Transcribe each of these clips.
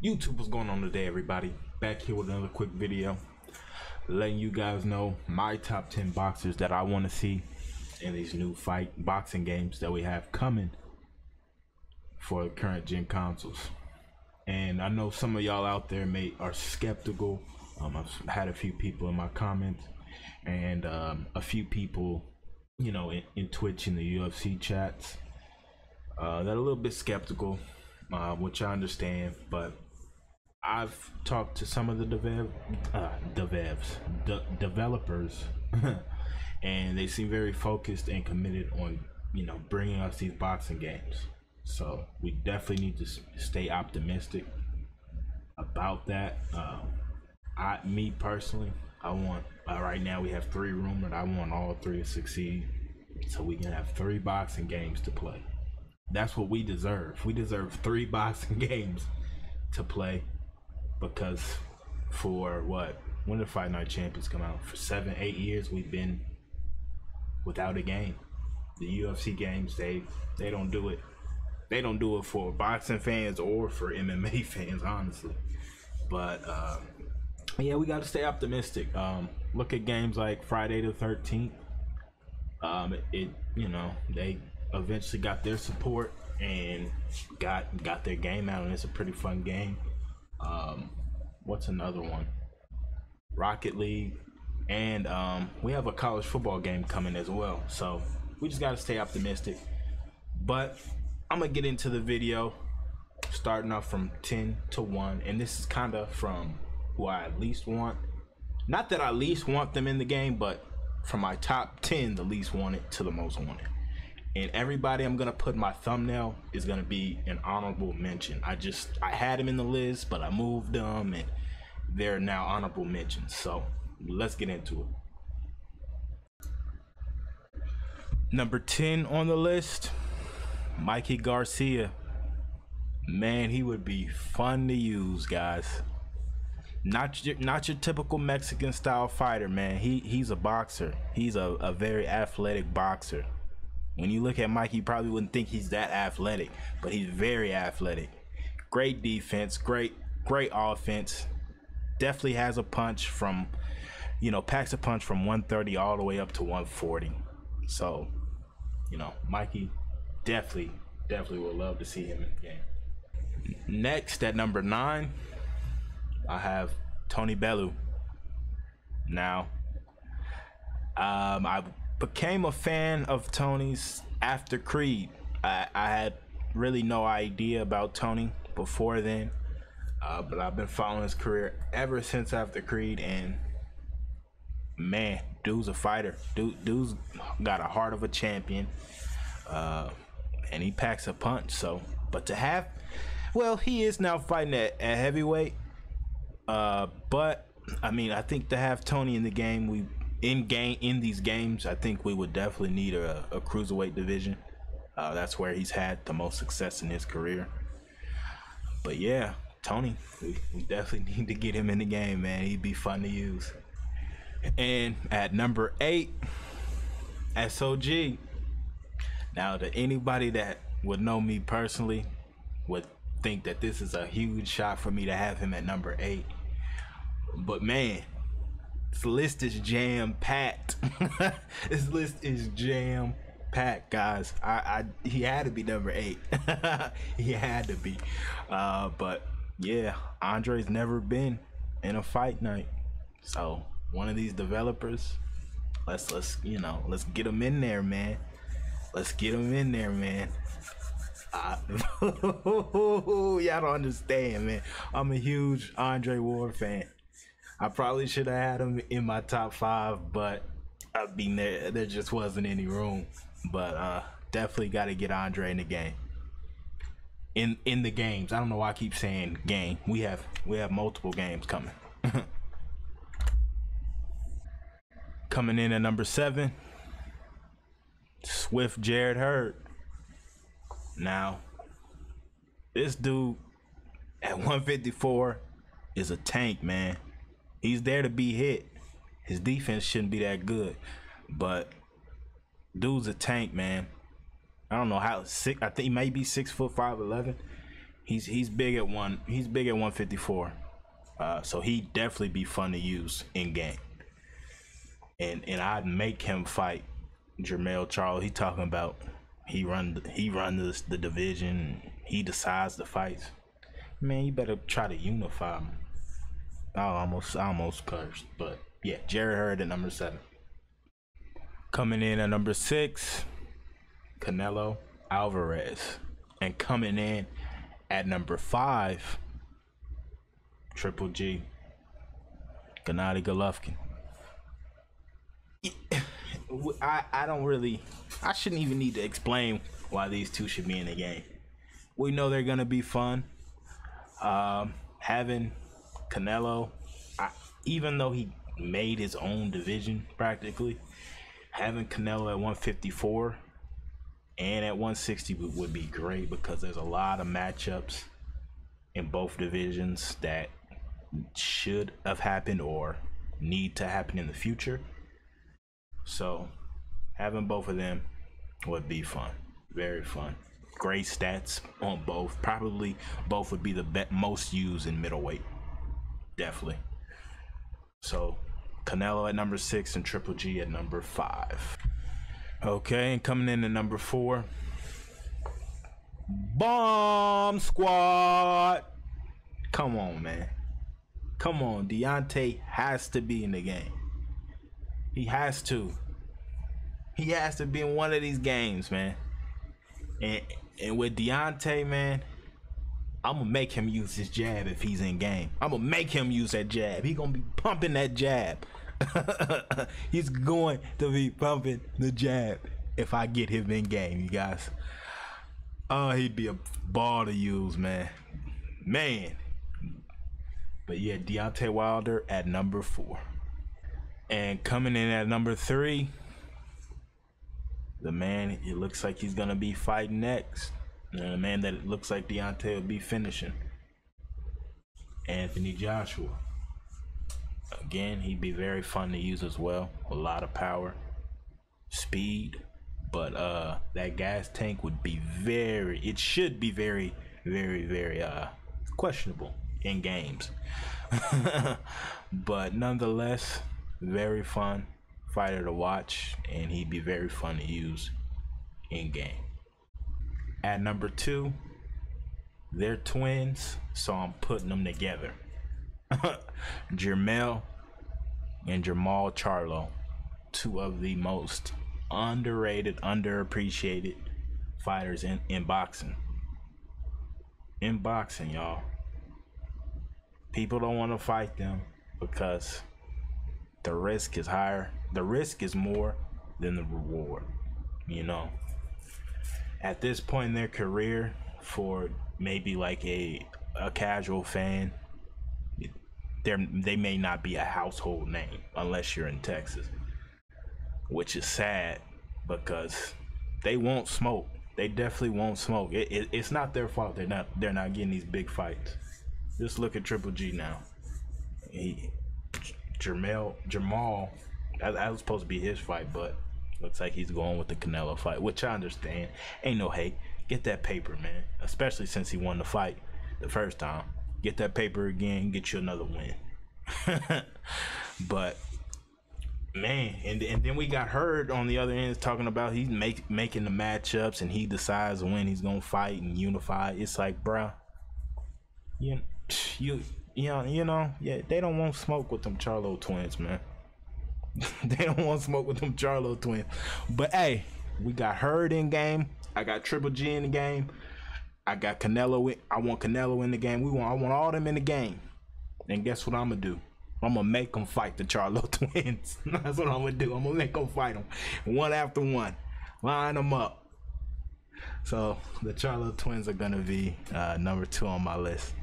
YouTube, what's going on today, everybody? Back here with another quick video, letting you guys know my top 10 boxers that I want to see in these new boxing games that we have coming for the current gen consoles. And I know some of y'all out there are skeptical. I've had a few people in my comments and a few people, you know, in Twitch in the UFC chats that are a little bit skeptical, which I understand, but I've talked to some of the developers and they seem very focused and committed on, you know, bringing us these boxing games. So we definitely need to stay optimistic about that. Me personally, I want, right now we have 3 rumored. I want all 3 to succeed so we can have 3 boxing games to play. That's what we deserve. We deserve 3 boxing games to play, because for when did Fight Night Champions come out? For 7-8 years we've been without a game. The UFC games, they don't do it. They don't do it for boxing fans or for MMA fans, honestly. But yeah, we got to stay optimistic. Look at games like Friday the 13th. You know, they eventually got their support and got their game out, and it's a pretty fun game. What's another one? Rocket League, and we have a college football game coming as well, so we just got to stay optimistic. But I'm gonna get into the video starting off from 10 to 1, and this is kind of from who I at least want. Not that I least want them in the game, but from my top 10, the least wanted to the most wanted. And everybody I'm gonna put my thumbnail is gonna be an honorable mention. I had them in the list, but I moved them and they're now honorable mentions. So let's get into it. Number 10 on the list, Mikey Garcia. Man, he would be fun to use, guys. Not your typical Mexican style fighter, man. He's a boxer. He's a very athletic boxer. When you look at Mike, you probably wouldn't think he's that athletic, but he's very athletic. Great defense, great offense. Definitely has a punch from, you know, packs a punch from 130 all the way up to 140. So, you know, Mikey definitely would love to see him in the game. Next at number 9, I have Tony Belu. Now, I became a fan of Tony's after Creed. I had really no idea about Tony before then, but I've been following his career ever since after Creed, and man, dude's a fighter. Dude's got a heart of a champion, and he packs a punch. So, but to have, well, he is now fighting at heavyweight, but I mean, I think to have Tony in the game, in these games, I think we would definitely need a cruiserweight division. That's where he's had the most success in his career. But yeah, Tony, we definitely need to get him in the game, man. He'd be fun to use. And at number 8, SOG. Now, to anybody that would know me personally would think that this is a huge shot for me to have him at number 8. But man, this list is jam-packed. This list is jam-packed, guys. He had to be number 8. He had to be. But yeah, Andre's never been in a fight night. So one of these developers, let's get him in there, man. Let's get him in there, man. Y'all don't understand, man. I'm a huge Andre Ward fan. I probably should have had him in my top 5, but I mean, there just wasn't any room. But definitely got to get Andre in the game. In the games. I don't know why I keep saying game. We have multiple games coming. Coming in at number 7, Swift Jared Hurd. Now, this dude at 154 is a tank, man. He's there to be hit. His defense shouldn't be that good, but dude's a tank, man. I don't know how sick. I think he may be 6'5", 11. He's big at one. He's big at 154. So he definitely be fun to use in game. And I'd make him fight Jermell Charlo. He talking about he run the division. He decides the fights. Man, you better try to unify him. I almost cursed, but yeah, Jerry Hurd at number 7. Coming in at number 6, Canelo Alvarez, and coming in at number 5, Triple G, Gennady Golovkin. I shouldn't even need to explain why these two should be in the game. We know they're gonna be fun. Having Canelo, even though he made his own division practically, having Canelo at 154 and at 160 would be great, because there's a lot of matchups in both divisions that should have happened or need to happen in the future. So having both of them would be fun, very fun. Great stats on both. Probably both would be the most used in middleweight, definitely. So Canelo at number 6 and Triple G at number 5. Okay, and coming in at number 4, Bomb Squad. Come on, man. Come on, Deontay has to be in the game. He has to. He has to be in one of these games, man. And with Deontay, man, I'm gonna make him use his jab if he's in game. I'm gonna make him use that jab. He gonna be pumping that jab. He's going to be pumping the jab if I get him in game, you guys. Oh, he'd be a ball to use, man. But yeah, Deontay Wilder at number 4. And coming in at number 3, the man it looks like he's gonna be fighting next. The man that it looks like Deontay will be finishing. Anthony Joshua. Again, he'd be very fun to use as well. A lot of power, speed, but that gas tank would be it should be very, very, very questionable in games. But nonetheless, very fun fighter to watch, and he'd be very fun to use in game. At number 2, they're twins, so I'm putting them together. Jermell and Jermall Charlo, 2 of the most underrated, underappreciated fighters in boxing. In boxing, y'all. People don't want to fight them because the risk is higher. The risk is more than the reward, you know. At this point in their career, for maybe like a casual fan, they may not be a household name unless you're in Texas, which is sad because they won't smoke. They definitely won't smoke. It's not their fault they're not getting these big fights. Just look at Triple G now. Jermall, that was supposed to be his fight, but looks like he's going with the Canelo fight, which I understand. Ain't no hate. Get that paper, man. Especially since he won the fight the first time. Get that paper again, get you another win. But man, and then we got Hurd on the other end talking about he's making the matchups and he decides when he's gonna fight and unify. It's like, bruh, yeah, they don't want smoke with them Charlo twins, man. They don't want smoke with them Charlo twins. But hey, we got Hurd in game. I got Triple G in the game. I got Canelo. I want Canelo in the game. I want all them in the game. And guess what I'm gonna do? I'm gonna make them fight the Charlo twins. That's what I'm gonna do. I'm gonna make them fight them one after one. Line them up. So the Charlo twins are gonna be number 2 on my list.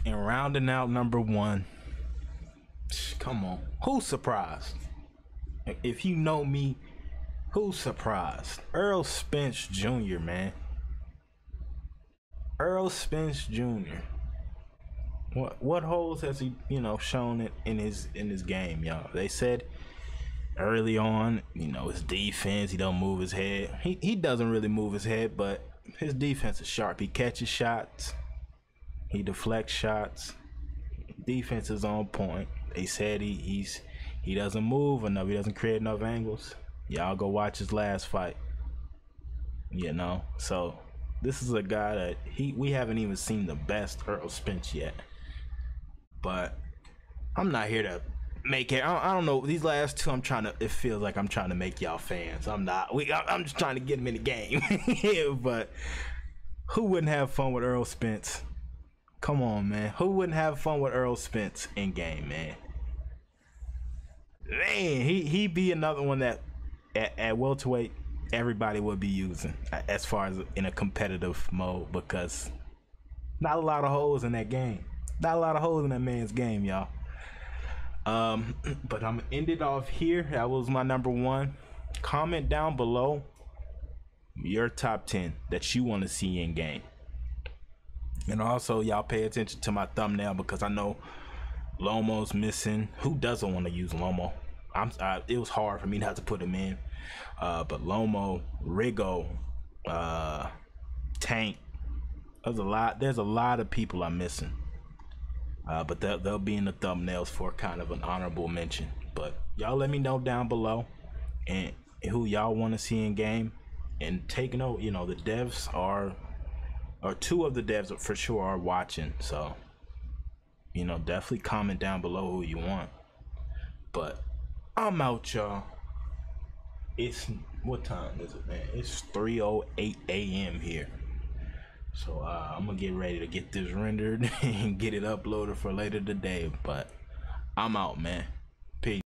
And rounding out number 1. Come on, who's surprised? If you know me, who's surprised? Errol Spence Jr., man. Errol Spence Jr. What holes has he, shown it in his game, y'all? They said early on, his defense, he don't move his head. He doesn't really move his head, but his defense is sharp. He catches shots, he deflects shots. Defense is on point. They said he doesn't move enough. He doesn't create enough angles. Y'all go watch his last fight. You know, so this is a guy that we haven't even seen the best Errol Spence yet. But I'm not here to make it. I don't know. These last two, it feels like I'm trying to make y'all fans. I'm not. I'm just trying to get them in the game. Yeah, but who wouldn't have fun with Errol Spence? Come on, man. Who wouldn't have fun with Errol Spence in game, man? Man, he'd be another one that at welterweight everybody would be using as far as in a competitive mode, because not a lot of holes in that game. Not a lot of holes in that man's game, y'all. But I'm gonna end it off here. That was my number one. Comment down below your top 10 that you want to see in game. And also, y'all pay attention to my thumbnail, because I know Lomo's missing. Who doesn't want to use Lomo? It was hard for me not to put him in. But Lomo, Rigo, Tank. There's a lot of people I'm missing. But they'll be in the thumbnails for kind of an honorable mention. But y'all let me know down below and who y'all want to see in game. And take note, you know, the devs or two of the devs for sure are watching. So, you know, definitely comment down below who you want. But I'm out, y'all. What time is it, man? It's 3:08 a.m. here. So I'm gonna get ready to get this rendered and get it uploaded for later today. But I'm out, man. Peace.